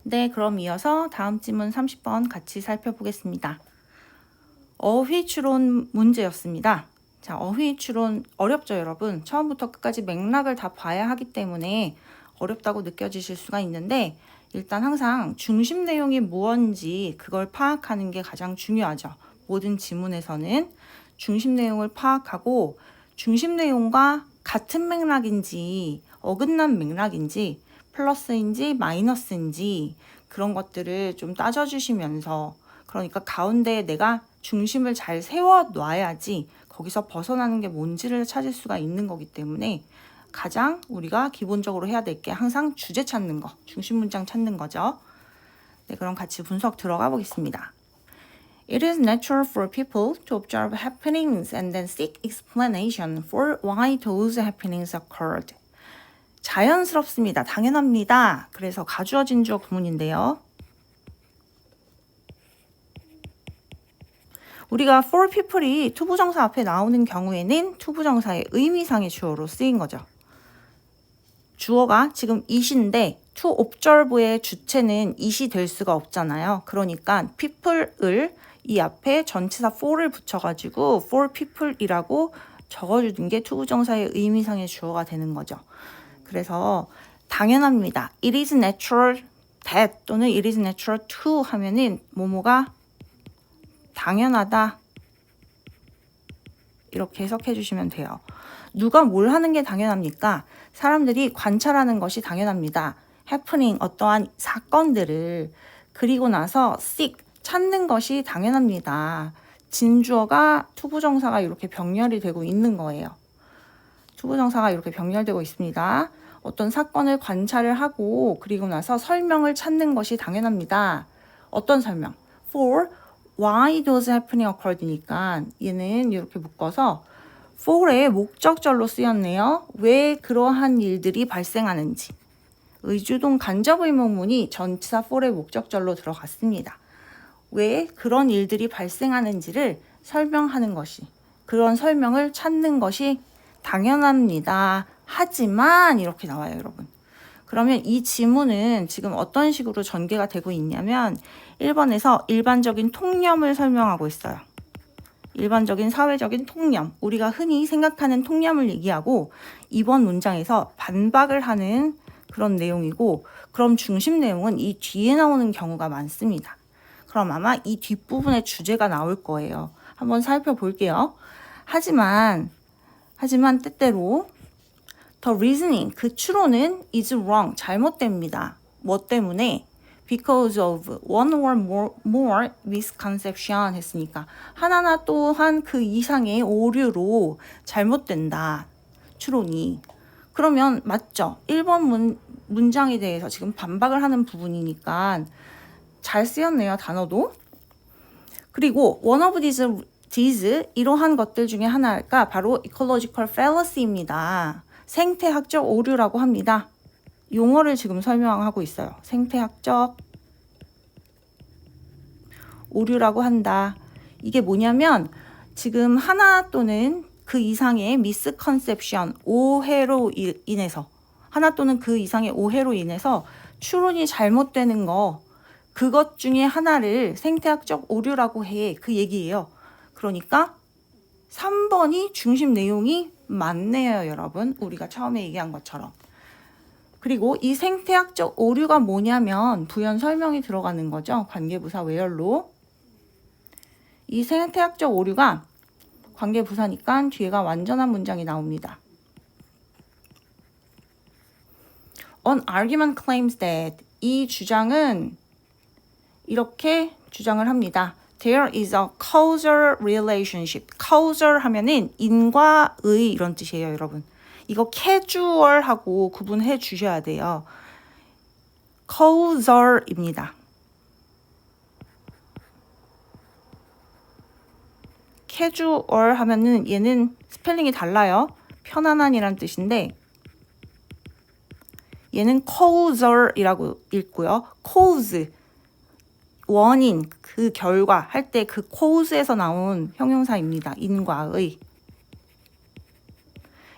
네, 그럼 이어서 다음 지문 30번 같이 살펴보겠습니다. 어휘 추론 문제였습니다. 자, 어휘 추론 어렵죠, 여러분? 처음부터 끝까지 맥락을 다 봐야 하기 때문에 어렵다고 느껴지실 수가 있는데 일단 항상 중심 내용이 무언지 그걸 파악하는 게 가장 중요하죠. 모든 지문에서는 중심 내용을 파악하고 중심 내용과 같은 맥락인지 어긋난 맥락인지 플러스인지 마이너스인지 그런 것들을 좀 따져주시면서 그러니까 가운데에 내가 중심을 잘 세워놔야지 거기서 벗어나는 게 뭔지를 찾을 수가 있는 거기 때문에 가장 우리가 기본적으로 해야 될 게 항상 주제 찾는 거, 중심 문장 찾는 거죠. 네, 그럼 같이 분석 들어가 보겠습니다. It is natural for people to observe happenings and then seek explanation for why those happenings occurred. 자연스럽습니다. 당연합니다. 그래서 가주어진 주어 구문인데요. 우리가 for people이 투부정사 앞에 나오는 경우에는 투부정사의 의미상의 주어로 쓰인 거죠. 주어가 지금 it인데 to observe의 주체는 it이 될 수가 없잖아요. 그러니까 people을 이 앞에 전치사 for를 붙여가지고 for people이라고 적어주는 게 투부정사의 의미상의 주어가 되는 거죠. 그래서 당연합니다. It is natural that 또는 it is natural to 하면은 뭐뭐가 당연하다 이렇게 해석해 주시면 돼요. 누가 뭘 하는 게 당연합니까? 사람들이 관찰하는 것이 당연합니다. happening 어떠한 사건들을 그리고 나서 seek 찾는 것이 당연합니다. 진주어가 투부정사가 이렇게 병렬이 되고 있는 거예요. 투부정사가 이렇게 병렬되고 있습니다. 어떤 사건을 관찰을 하고 그리고 나서 설명을 찾는 것이 당연합니다. 어떤 설명? For why those happening occurred니까 얘는 이렇게 묶어서 for의 목적절로 쓰였네요. 왜 그러한 일들이 발생하는지. 의주동 간접의문문이 전치사 for의 목적절로 들어갔습니다. 왜 그런 일들이 발생하는지를 설명하는 것이, 그런 설명을 찾는 것이 당연합니다. 하지만 이렇게 나와요, 여러분. 그러면 이 지문은 지금 어떤 식으로 전개가 되고 있냐면 1번에서 일반적인 통념을 설명하고 있어요. 일반적인 사회적인 통념, 우리가 흔히 생각하는 통념을 얘기하고 2번 문장에서 반박을 하는 그런 내용이고 그럼 중심 내용은 이 뒤에 나오는 경우가 많습니다. 그럼 아마 이 뒷부분에 주제가 나올 거예요. 한번 살펴볼게요. 하지만 때때로 the reasoning, 그 추론은 is wrong, 잘못됩니다. 뭐 때문에? Because of one or more misconception 했으니까 하나나 또한 그 이상의 오류로 잘못된다. 추론이. 그러면 맞죠? 1번 문장에 대해서 지금 반박을 하는 부분이니까 잘 쓰였네요, 단어도. 그리고 one of these 이러한 것들 중에 하나가 바로 ecological fallacy입니다. 생태학적 오류라고 합니다. 용어를 지금 설명하고 있어요. 생태학적 오류라고 한다. 이게 뭐냐면 지금 하나 또는 그 이상의 misconception, 오해로 인해서 하나 또는 그 이상의 오해로 인해서 추론이 잘못되는 거 그것 중에 하나를 생태학적 오류라고 해. 그 얘기예요. 그러니까 3번이 중심 내용이 맞네요, 여러분. 우리가 처음에 얘기한 것처럼. 그리고 이 생태학적 오류가 뭐냐면 부연 설명이 들어가는 거죠. 관계부사 where로. 이 생태학적 오류가 관계부사니까 뒤에가 완전한 문장이 나옵니다. An argument claims that 이 주장은 이렇게 주장을 합니다. There is a causal relationship. causal 하면은 인과 의 이런 뜻이에요, 여러분. 이거 casual하고 구분해 주셔야 돼요. causal입니다. casual 하면은 얘는 스펠링이 달라요. 편안한이란 뜻인데 얘는 causal이라고 읽고요. cause 원인, 그 결과 할 때 그 cause에서 나온 형용사입니다. 인과의.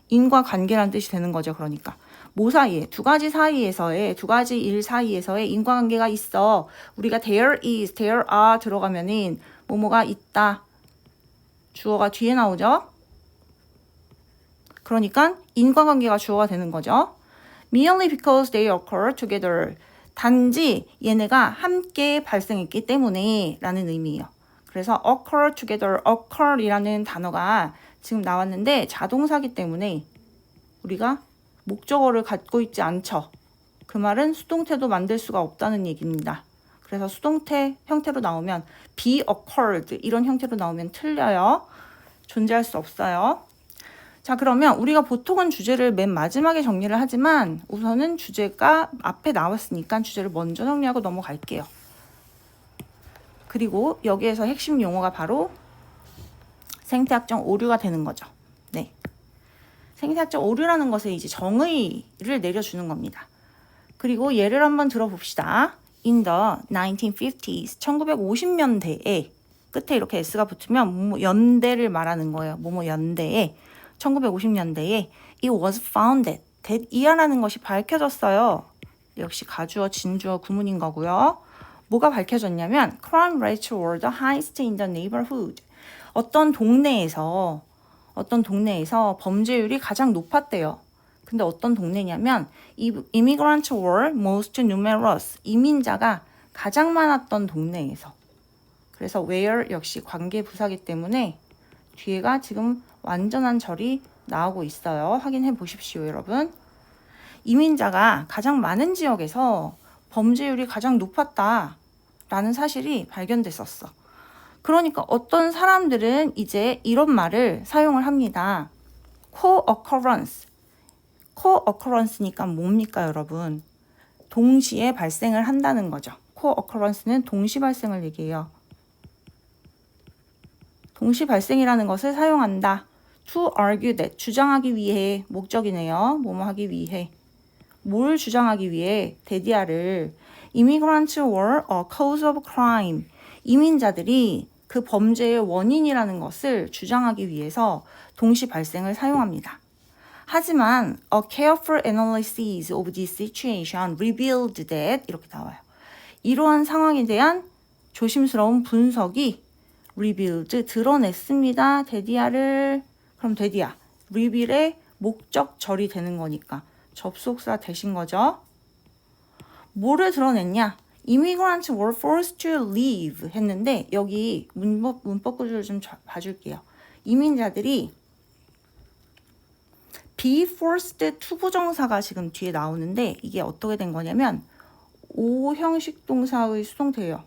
인과관계라는 뜻이 되는 거죠. 그러니까 뭐 사이에? 두 가지 사이에서의, 두 가지 일 사이에서의 인과관계가 있어. 우리가 there is, there are 들어가면은 뭐뭐가 있다. 주어가 뒤에 나오죠? 그러니까 인과관계가 주어가 되는 거죠. merely because they occur together. 단지 얘네가 함께 발생했기 때문에 라는 의미예요. 그래서 occur together, occur이라는 단어가 지금 나왔는데 자동사기 때문에 우리가 목적어를 갖고 있지 않죠. 그 말은 수동태도 만들 수가 없다는 얘기입니다. 그래서 수동태 형태로 나오면 be occurred 이런 형태로 나오면 틀려요. 존재할 수 없어요. 자, 그러면 우리가 보통은 주제를 맨 마지막에 정리를 하지만 우선은 주제가 앞에 나왔으니까 주제를 먼저 정리하고 넘어갈게요. 그리고 여기에서 핵심 용어가 바로 생태학적 오류가 되는 거죠. 네. 생태학적 오류라는 것에 이제 정의를 내려주는 겁니다. 그리고 예를 한번 들어봅시다. In the 1950s, 1950년대에 끝에 이렇게 S가 붙으면 뭐뭐 연대를 말하는 거예요. 뭐뭐 연대에 1950년대에 it was founded, that 이하라는 것이 밝혀졌어요. 역시 가주어, 진주어, 구문인 거고요. 뭐가 밝혀졌냐면 crime rates were the highest in the neighborhood. 어떤 동네에서 범죄율이 가장 높았대요. 근데 어떤 동네냐면 immigrants were most numerous. 이민자가 가장 많았던 동네에서. 그래서 where 역시 관계 부사기 때문에 뒤에가 지금 완전한 절이 나오고 있어요. 확인해 보십시오, 여러분. 이민자가 가장 많은 지역에서 범죄율이 가장 높았다라는 사실이 발견됐었어. 그러니까 어떤 사람들은 이제 이런 말을 사용을 합니다. co-occurrence. co-occurrence니까 뭡니까, 여러분? 동시에 발생을 한다는 거죠. co-occurrence는 동시 발생을 얘기해요. 동시 발생이라는 것을 사용한다. to argue that, 주장하기 위해, 목적이네요. 뭐뭐 하기 위해. 뭘 주장하기 위해? 데디아를 immigrants were a cause of crime. 이민자들이 그 범죄의 원인이라는 것을 주장하기 위해서 동시 발생을 사용합니다. 하지만 a careful analysis of this situation revealed that 이렇게 나와요. 이러한 상황에 대한 조심스러운 분석이 revealed 드러냈습니다. 데디아를 그럼 데디아 reveal의 목적절이 되는 거니까 접속사 되신 거죠. 뭐를 드러냈냐? Immigrants were forced to leave 했는데 여기 문법 구조를 좀 봐줄게요. 이민자들이 be forced to 부정사가 지금 뒤에 나오는데 이게 어떻게 된 거냐면 O 형식 동사의 수동태예요.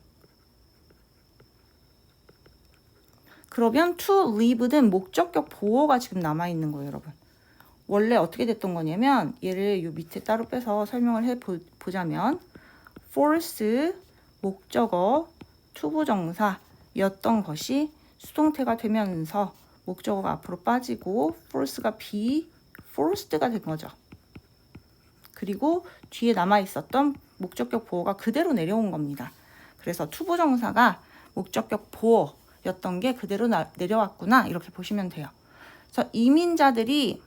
그러면 to leave는 목적격 보어가 지금 남아있는 거예요, 여러분. 원래 어떻게 됐던 거냐면 얘를 요 밑에 따로 빼서 설명을 해보자면 force 목적어 to 부정사였던 것이 수동태가 되면서 목적어가 앞으로 빠지고 force가 be forced가 된 거죠. 그리고 뒤에 남아있었던 목적격 보어가 그대로 내려온 겁니다. 그래서 to 부정사가 목적격 보어였던 게 그대로 내려왔구나 이렇게 보시면 돼요. 그래서 이민자들이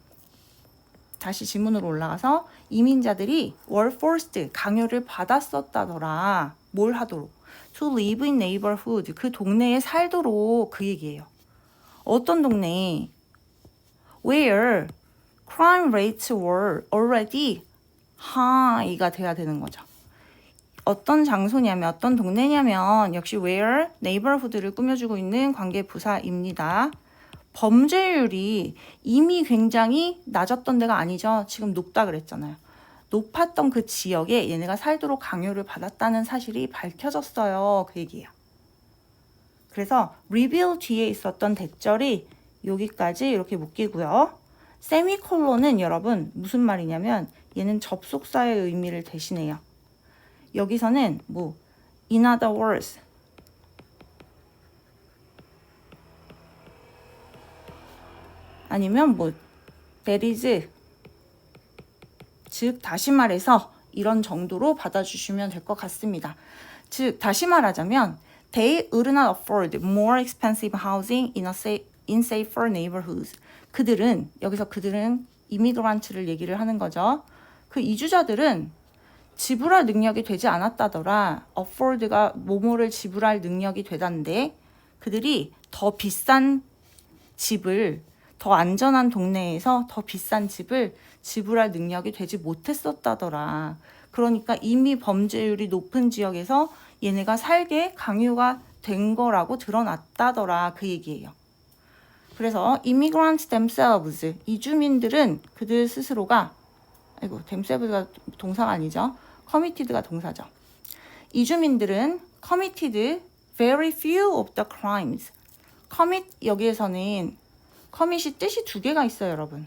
다시 지문으로 올라가서 이민자들이 were forced 강요를 받았었다더라. 뭘 하도록? to live in neighborhood 그 동네에 살도록 그 얘기예요. 어떤 동네? where crime rates were already high가 돼야 되는 거죠. 어떤 장소냐면 어떤 동네냐면 역시 where neighborhood를 꾸며주고 있는 관계 부사입니다. 범죄율이 이미 굉장히 낮았던 데가 아니죠. 지금 높다 그랬잖아요. 높았던 그 지역에 얘네가 살도록 강요를 받았다는 사실이 밝혀졌어요. 그 얘기예요. 그래서 reveal 뒤에 있었던 대절이 여기까지 이렇게 묶이고요. 세미콜론은 여러분 무슨 말이냐면 얘는 접속사의 의미를 대신해요. 여기서는 뭐 in other words 아니면 뭐 that is 즉 다시 말해서 이런 정도로 받아주시면 될 것 같습니다. 즉 다시 말하자면 they would not afford more expensive housing in safer neighborhoods. 그들은 여기서 그들은 이미그란트를 얘기를 하는 거죠. 그 이주자들은 지불할 능력이 되지 않았다더라. afford가 뭐뭐를 지불할 능력이 되단데 그들이 더 비싼 집을 더 안전한 동네에서 더 비싼 집을 지불할 능력이 되지 못했었다더라. 그러니까 이미 범죄율이 높은 지역에서 얘네가 살게 강요가 된 거라고 드러났다더라. 그 얘기예요. 그래서 immigrants themselves, 이주민들은 그들 스스로가 themselves가 동사가 아니죠. committed가 동사죠. 이주민들은 committed very few of the crimes. commit 여기에서는 commit이 뜻이 두 개가 있어요, 여러분.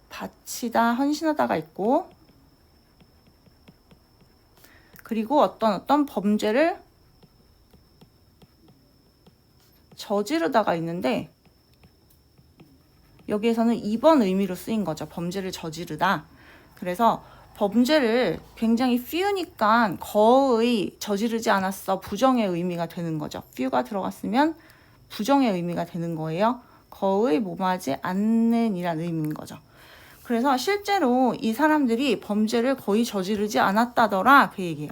바치다, 헌신하다가 있고 그리고 어떤 범죄를 저지르다가 있는데 여기에서는 2번 의미로 쓰인 거죠. 범죄를 저지르다. 그래서 범죄를 굉장히 few니까 거의 저지르지 않았어. 부정의 의미가 되는 거죠. few가 들어갔으면 부정의 의미가 되는 거예요. 거의 뭐뭐하지 않는 이란 의미인 거죠. 그래서 실제로 이 사람들이 범죄를 거의 저지르지 않았다더라. 그 얘기예요.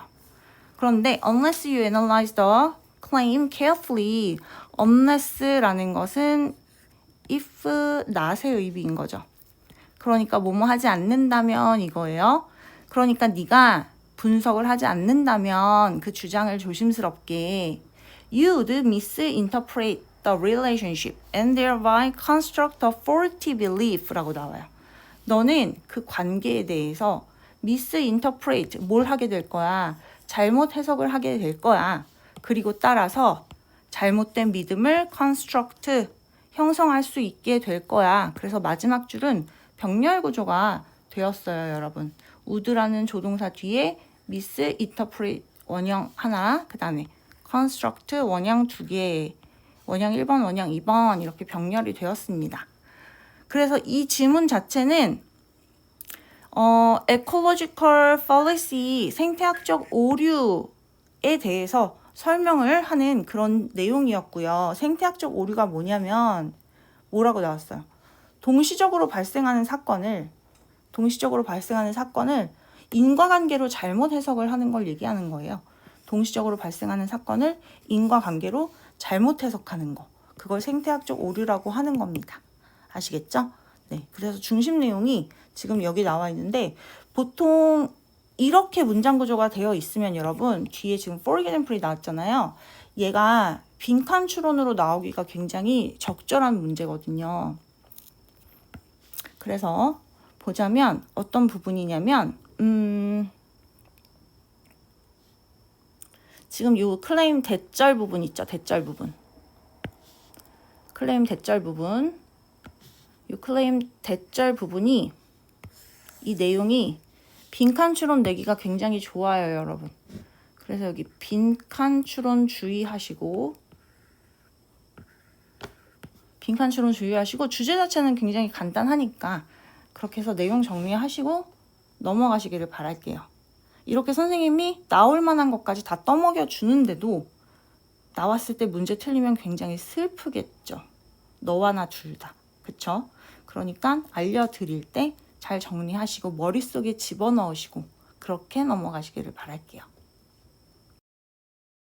그런데 unless you analyze the claim carefully, unless라는 것은 if, not의 의미인 거죠. 그러니까 뭐뭐 하지 않는다면 이거예요. 그러니까 네가 분석을 하지 않는다면 그 주장을 조심스럽게 you'd misinterpret the relationship and thereby construct a faulty belief라고 나와요. 너는 그 관계에 대해서 misinterpret, 뭘 하게 될 거야? 잘못 해석을 하게 될 거야. 그리고 따라서 잘못된 믿음을 construct, 형성할 수 있게 될 거야. 그래서 마지막 줄은 병렬 구조가 되었어요, 여러분. would라는 조동사 뒤에 misinterpret 원형 하나, 그 다음에 construct 원형 두 개, 원형 1번, 원형 2번 이렇게 병렬이 되었습니다. 그래서 이 지문 자체는 ecological fallacy, 생태학적 오류에 대해서 설명을 하는 그런 내용이었고요. 생태학적 오류가 뭐냐면 뭐라고 나왔어요? 동시적으로 발생하는 사건을 인과관계로 잘못 해석을 하는 걸 얘기하는 거예요. 동시적으로 발생하는 사건을 인과관계로 잘못 해석하는 거. 그걸 생태학적 오류라고 하는 겁니다. 아시겠죠? 네. 그래서 중심 내용이 지금 여기 나와 있는데 보통 이렇게 문장 구조가 되어 있으면 여러분 뒤에 지금 for example이 나왔잖아요. 얘가 빈칸 추론으로 나오기가 굉장히 적절한 문제거든요. 그래서 보자면 어떤 부분이냐면 지금 이 클레임 대절 부분 있죠. 대절 부분. 클레임 대절 부분. 이 클레임 대절 부분이 이 내용이 빈칸 추론 내기가 굉장히 좋아요, 여러분. 그래서 여기 빈칸 추론 주의하시고 주제 자체는 굉장히 간단하니까 그렇게 해서 내용 정리하시고 넘어가시기를 바랄게요. 이렇게 선생님이 나올 만한 것까지 다 떠먹여 주는데도 나왔을 때 문제 틀리면 굉장히 슬프겠죠. 너와 나 둘 다. 그쵸? 그러니까 알려드릴 때 잘 정리하시고 머릿속에 집어넣으시고 그렇게 넘어가시기를 바랄게요.